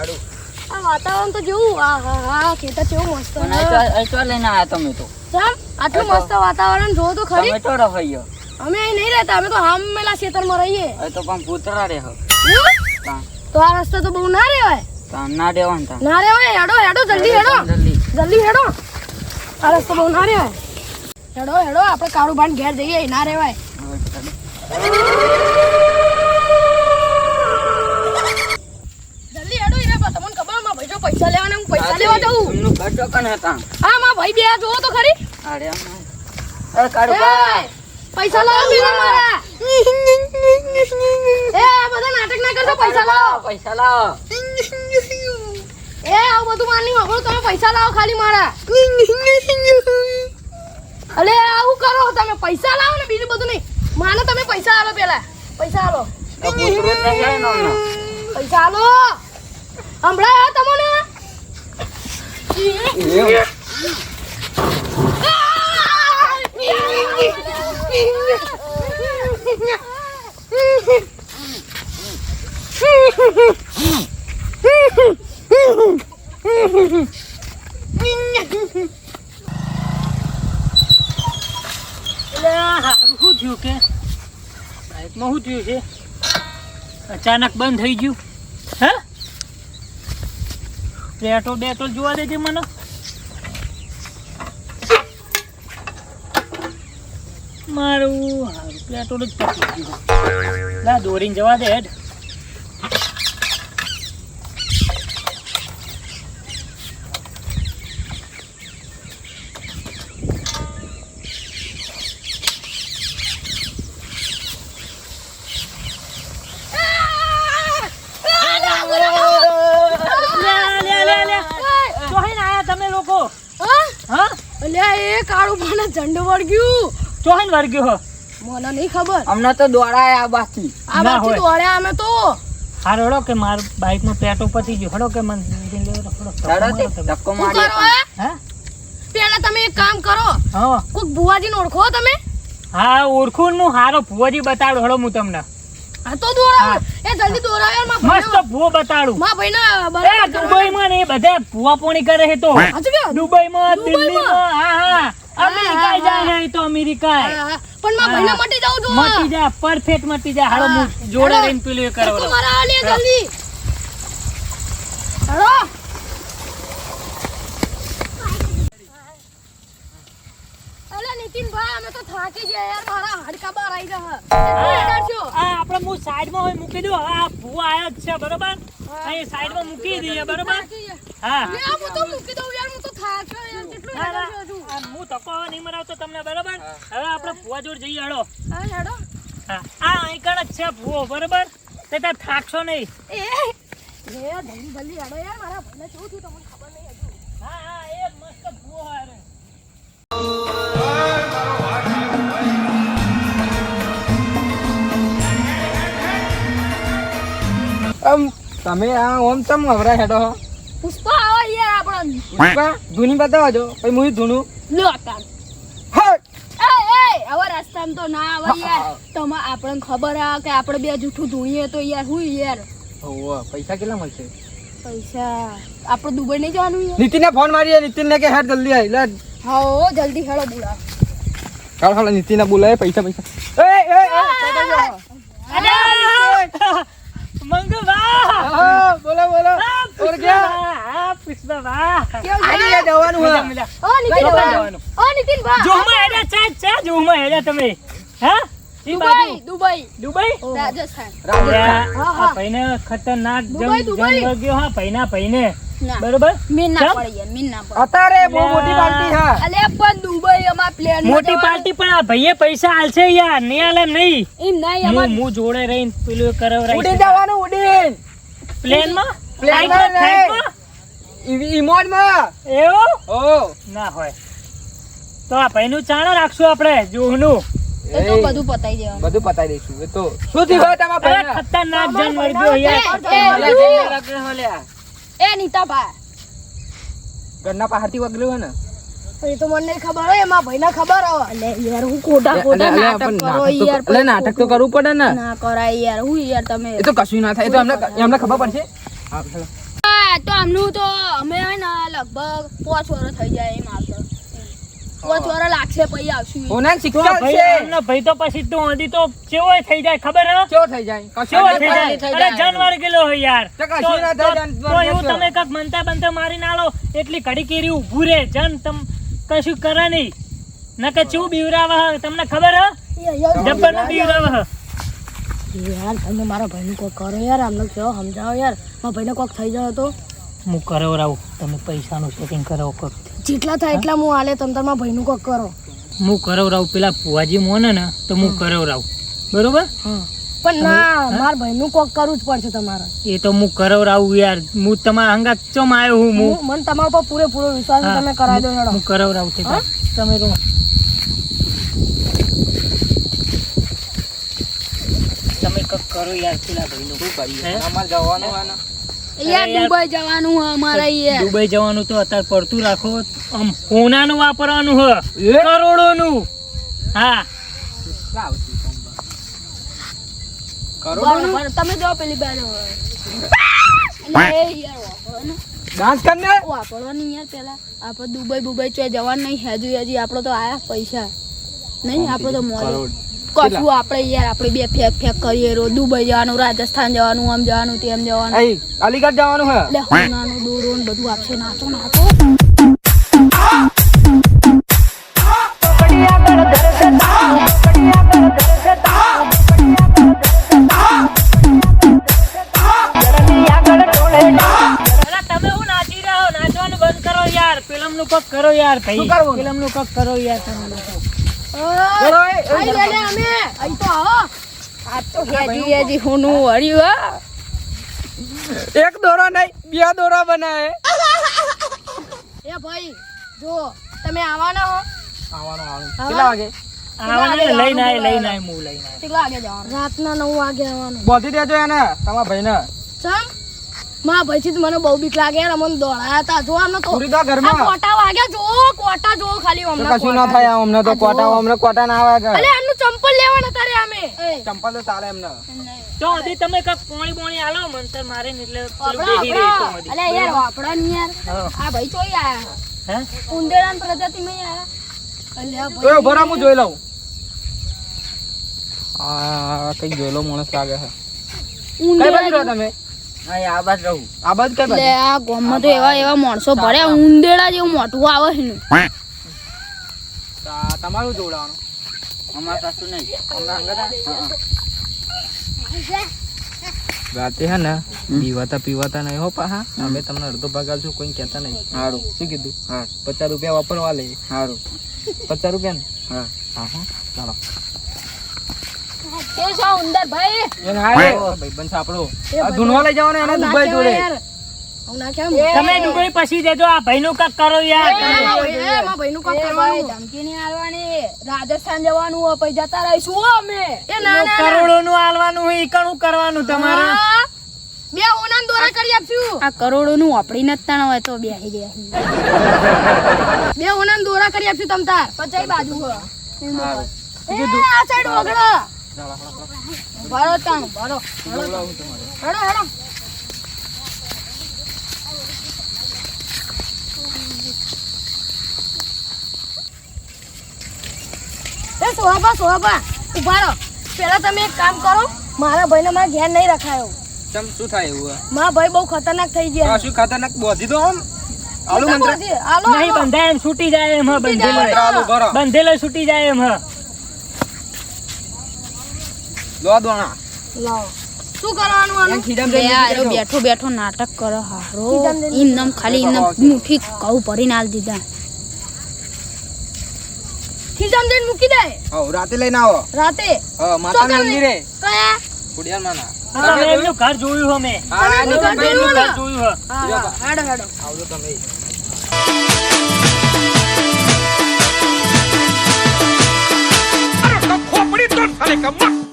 સારું. આ વાતાવરણ તો જેવું હા ખેતર કેવું મસ્ત પણ અહીં તો લઈને આવ્યા તમે તો. કેમ આટલું મસ્ત વાતાવરણ જોવો તો ખરી. તમે તો રહો. અમે અહીં નહીં રહેતા, અમે તો હામેલા ખેતરમાં રહીએ. અહીં તો પણ પૂતળા રહે. તો આ રસ્તા તો બહુ ના રહેવાય. ના દેવાના ના રહેવાય. હેડો જલ્દી હેડો. આ રસ્તો બહુ ના રહેવાય. હેડો આપણે કાળું ભાન ઘેર જઈએ. ના રહેવાય. જલ્દી હેડો. તમને ખબર માં ભાઈ જો પૈસા લેવાના, હું પૈસા લેવા જાઉં. એમનું ઘર તો કને હતા. હા માં ભાઈ બે જોવો તો ખરી. અરે કાળું ભાઈ પૈસા લાવો પેલા મારા. બધા નાટક ના કરશો. પૈસા લાવો. આવું બધું માની વગર તમે પૈસા લાવો ખાલી મારા. અલે આવું કરો તમે. પૈસા લાવો ને બીજું બધું નહીં. માને તમે પૈસા આલો પેલા. પૈસા આલો. પૈસા આલો. હમણાં તમને શું થયું કે બાઇકમાં શું થયું છે? અચાનક બંધ થઈ ગયું. હે પેટ્રોલ જોવા દેજે મને. મારું પેટ્રોલ જ પતી ગયું. ના દોરીને જવા દે હેડ. કાળું મને ઝંડો વળગ્યું. ચોહન વર્ગ્યો મને નહીં ખબર. અમને તો દોડાયા આ બાથી. આ બાથી દોડ્યા અમે તો. હારો હડો કે માર બાઈક નું પેટ્રોલ પતી ગયું. હડો કે મને ધક્કો માર્યો. હે પેલા તમે એક કામ કરો. હા કોક ભુવાજીને ઓળખો તમે? હા ઓળખું નું હારો ભુવાજી બતાડો. હડો હું તમને. હા તો દોરાવ. એ જલ્દી દોરાવ. મસ્ત ભુવો બતાડું. માં ભાઈના દુબઈ માં ને બધા ભુવા પોણી કરે છે તો. દુબઈ માં દિલ્હી માં. હા અમેરિકા જાય છે તો અમેરિકા. પણ માં ભાઈના મટી જાવ જો. મટી જા પરફેક્ટ મટી જા. હાલો હું જોડે રહીને પેલું એ કરો. મારા આલે જલ્દી. હાલો નીતિનભાઈ અમે તો થાકી ગયા યાર. મારા હાડકા બહાર આવી ગયા. આપણે હું સાઈડ માં મૂકી દઉં. આ ભૂવા આયો જ છે બરોબર. અહીં સાઈડ માં મૂકી દઈએ બરોબર. હા હું તો મૂકી દઉં યાર. હું તો થાક્યો યાર. કેટલું હેડ્યો છું. હું ધક્કો નહીં મરાવતો તમને બરોબર. હવે આપણે ભૂવા જોડે જઈએ. હડો. હા હેડો. હા આ અહીં કણ જ છે ભૂવો બરોબર. તે તાર થાકશો નહીં. જલ્દી હેડો યાર. મારા ભાઈને શું થયું તમને ખબર નહીં હજુ. હા એ મસ્ત ભૂવો હારે. તમે આ ઓમ તમ હવરા હેડો. પુષ્પા આવો યાર. આપણે પુષ્પા ધૂની બતાવો છો. પછી હું ધૂનું લો તાર. હવે રસ્તામાં તો ના આવે યાર. તમે આપણને ખબર આ કે આપણે બે જૂઠું ધોઈએ તો યાર હું યાર. પૈસા કેટલા મળશે? પૈસા આપણે દુબઈ નહીં જવાનું યાર. નીતિન ને ફોન મારીએ. નીતિન ને કે હેડ જલ્દી આવી લે. હા જલ્દી હેડો બોલા. હાલો નીતિન ને બોલાય. પૈસા મંગવા બોલો ઓર ગયા. હા પુષ્પા વાહ. આની જવાનું હે. નીતિન ભા જોમાં હેડા ચા જોમાં હેડા તમે. હા દુબઈ રાજસ્થાન. હા ભાઈને ખતરનાક જંગ વર્ગ્યો. હા ભાઈને બરોબર. મીન ના પડે યાર. મીન ના પડે. અત્યારે બહુ મોટી પાર્ટી છે. અલે પણ દુબઈ અમાર પ્લેન મોટી પાર્ટી પણ આ ભાઈએ પૈસા આલશે યાર. નહીં આલે નહીં. એમ નહીં અમાર હું જોડે રહીને પેલું કરાવરાઈ. ઉડી જવાનું ઉડીન. પ્લેન માં ઈમોડ માં એવું ઓ ના હોય તો આ ભાઈનું ચાણો રાખશું આપણે જોહનું. એ તો બધું પતાઈ દેવાનું. બધું પતાઈ દઈશું. એ તો શું થયું તમારા ભાઈને? ખતરનાક જન વર્ગ્યો યાર. એ નીતાભા ઘરના પાહરથી વગલ્યું હે ને. એ તો મને ખબર હોય. એમાં ભાઈને ખબર હોય. અલે યાર હું ખોટા નાટક કરો યાર. એટલે નાટક તો કરવું પડે ને. ના કરાય યાર. હું યાર તમે એ તો કશું ના થાય. એ તો એમને ખબર પડશે. તો આમનું તો અમે હે ને લગભગ 5 વર્ષ થઈ જાય એમ આવતો 5 વર્ષ લાગશે પછી આવશું ઓના તો શિક્ષા ભાઈ છે એમનો ભાઈ તો પછી તો હજી તો કેવોય થઈ જાય ખબર હે કેવો થઈ જાય કેવો થઈ જાય અરે જાનવર ગેલો હોય યાર તો કશું ના થાય, જાનવર તો એવું ગેલો. તમે કાક બનતા બનતા મારી ના લો એટલી ઘડી કેરી ઊભું રે જન તમ કશું કરે નહીં નકે ચેવું બીવરાવે હે તમને ખબર હે જબ્બર નું બીવરાવે હે યાર તમે મારા ભાઈને કોક કરો યાર આમને કેવો સમજાવો યાર મારા ભાઈને કોક થઈ જાય તો હું કરાવરાવું તમે પૈસાનું સેટિંગ કરાવો કોક જેટલા થાય એટલા હું આલે તમ તમારા ભાઈનું કોક કરો હું કરાવરાવું પેલા ફુવાજી મોને ને તો હું કરાવરાવું બરોબર પણ ના મારા ભાઈનું કોક કરવું જ પડશે તમારે એ તો હું કરાવરાવું યાર હું તમારા અંગાત ચમ આવ્યો હું મને તમારા પર પૂરેપૂરો વિશ્વાસ છે તમે કરાવી દો હેડો હું કરાવરાવું તે તમે રો તમે કક કરો યાર પેલા ભાઈનું શું કરીએ અમાર જવાનું હે ને યાર દુબઈ જવાનું હે અમારે યાર દુબઈ જવાનું તો અત્યારે પડતું રાખો આમ સોનાનું વાપરવાનું હ એ? કરોડોનું હા કેટલા આવશે સોમવાર? કરો બરાબર તમે જો પેલી બેન એટલે યાર વાપરો ને ડાન્સ કરને વાપરો ને યાર પેલા આપણે દુબઈ ચોય જવાનું નહીં હજી આપણો તો આયા પૈસા નહીં આપણો તો મોડે કરોડ કશું આપણે યાર આપણે બે ફેક કરીએ રો દુબઈ જવાનું રાજસ્થાન જવાનું આમ જવાનું તેમ જવાનું અહીં અલીગઢ જવાનું હે એટલે હોનાનું દોરો ને બધું આપશે નાચો નાચો અલા, તમે હું નાચી રહ્યા હો? નાચવાનું બંધ કરો યાર ફિલ્મનું કોક કરો યાર ભાઈ શું કરવું? ફિલ્મનું કોક કરો યાર તમે લોકો. બોલો, આઈ લે અમે આઈ તો આવો આ તો હેજી હોનું હર્યું હો એક દોરા નહીં બે દોરા બનાવે એ ભાઈ જો તમે આવવાના હો આવવાનું કેટલા વાગે આવવાને લઈને આય લઈને આય હું લઈને આય. કેટલા વાગે જવાનું રાતના 9 વાગે આવવાનું બોધી દેજો એને તમારા ભાઈને ચમ માં ભાઈથી તો મને બહુ બીક લાગે યાર અમને દોડાયા તા જો આમને તો પૂરી તો આ ઘરમાં કોટા વાગ્યા જો કોટા જો ખાલી તો હમણાં કશું ના થાય અમને તો કોટા ના આવે અલે એમનું ચંપલ લેવાના તારે અમે ચંપલ તો ચાલે એમને તો હજી તમે કાક પોણી પોણી આલો મંતર મારે ને એટલે પેલું વાપડા, બેહી રહી તો વાપડા. હજી. અલે યાર વાપડા ની યાર હા. આ ભાઈ ચોઈ આયા હે? ઉંદેડાન પ્રજાતિ માં આયા અલે આ તો ભાઈ ભરા હું જોઈ લઉં આ કઈ જોયેલો માણસ લાગે છે કઈ બાજુ રહો તમે આ બાજુ રહું આ બાજુ કઈ લે બાજુ આ ગામમાં તો એવા માણસો ભર્યા ઉંદેડા જેવું મોટું આવે છે ને તમારું જોડાવાનું અમારા સાસુ નહીં અમને હંગાતા રાતે હે ને પીવાતા નહીં હો પાહા અમે તમને અડધો ભાગ આલશું કોઈ કહેતા નહીં સારું શું કીધું હા 50 રૂપિયા વાપરવા લે સારું 50 રૂપિયા ને હા હા ચાલો એ સા ઉંદર ભાઈ એને હાય ભાઈબંધ સાપડો આ ધૂનવા લઈ જવાનો એને દુબઈ જોડે તમે દુબઈ પછી દેજો આ ભાઈનું કાક કરો યાર ધમકી નહીં આલવાની રાજસ્થાન જવાનું હોય પછી જતા રહીશું હો અમે એ ના ના કરોડોનું આલવાનું હોય ઈકણું કરવાનું તમારે બે હોનાન દોરા કરી આપશું આ કરોડો નું આપડી ન તાણ હોય તો બેહી બે હોનાન દોરા કરી આપશું તમ તાર પચાઈ બાજુ હો આ સાઈડ વગડો ભરો તાણ ભરો હેડો હેડો એ સોહબા ઉભા રહો પેલા તમે એક કામ કરો મારા ભાઈને મારા ઘેર નહીં રખાયો ચમ શું થાય એવું મારા ભાઈ બહુ ખતરનાક થઈ ગયા શું ખતરનાક બોધી તો આમ આલુ મંત્ર નહીં બંધાય એમ છૂટી જાય એમ હ બંધેલો આલુ ભરો બંધેલો છૂટી જાય એમ હ લો દોણા લાવો શું કરવાનું આનું ખીજામ બે આરો બેઠો બેઠો નાટક કરો હારો ઈમ નમ ખાલી ઈમ મુઠી કહું ભરીને આલ દીધા ખીજામ જઈને મૂકી દે હા રાતે લઈને આવો રાતે હા માતાના મંદિરે કયા ખોડિયાર માના હા મેં એમનું ઘર જોયું હો મેં હા મેં એમનું ઘર જોયું હો હા હેડો હેડો આવજો તમે खोपड़ी तो साले का